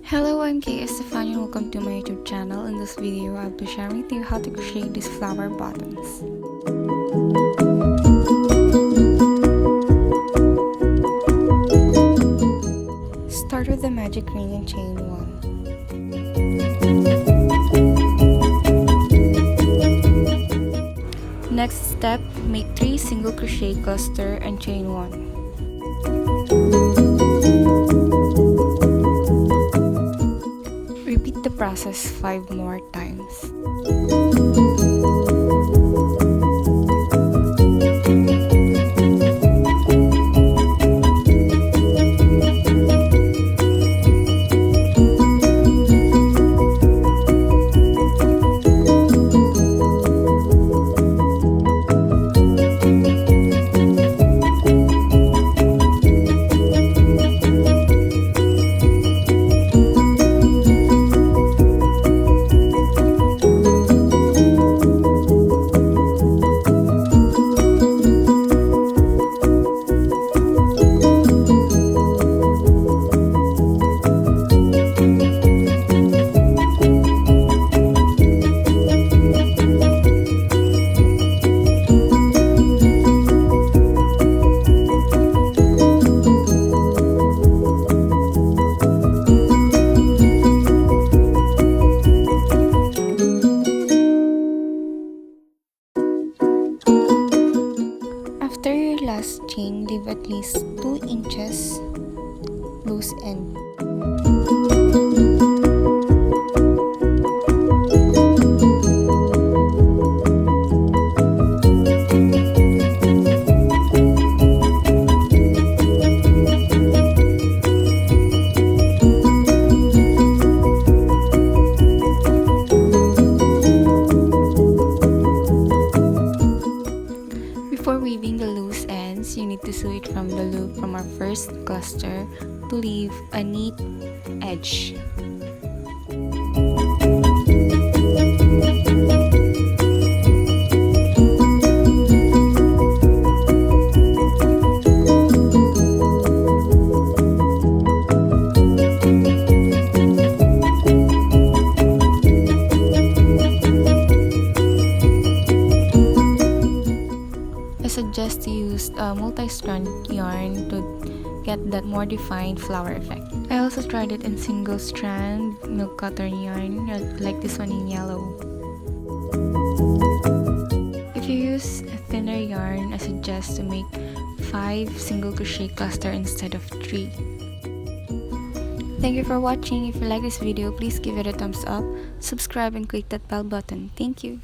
Hello, I'm Kay Estefania and welcome to my YouTube channel. In this video, I'll be sharing with you how to crochet these flower buttons. Start with the magic ring and chain 1. Next step, make 3 single crochet cluster and chain 1. Repeat the process 5 more times. After your last chain, leave at least 2 inches loose end. Before weaving the loose ends, you need to sew it from the loop from our first cluster to leave a neat edge. I suggest to use multi-strand yarn to get that more defined flower effect. I also tried it in single strand milk cotton yarn, like this one in yellow. If you use a thinner yarn, I suggest to make 5 single crochet cluster instead of 3. Thank you for watching. If you like this video, please give it a thumbs up, subscribe and click that bell button. Thank you.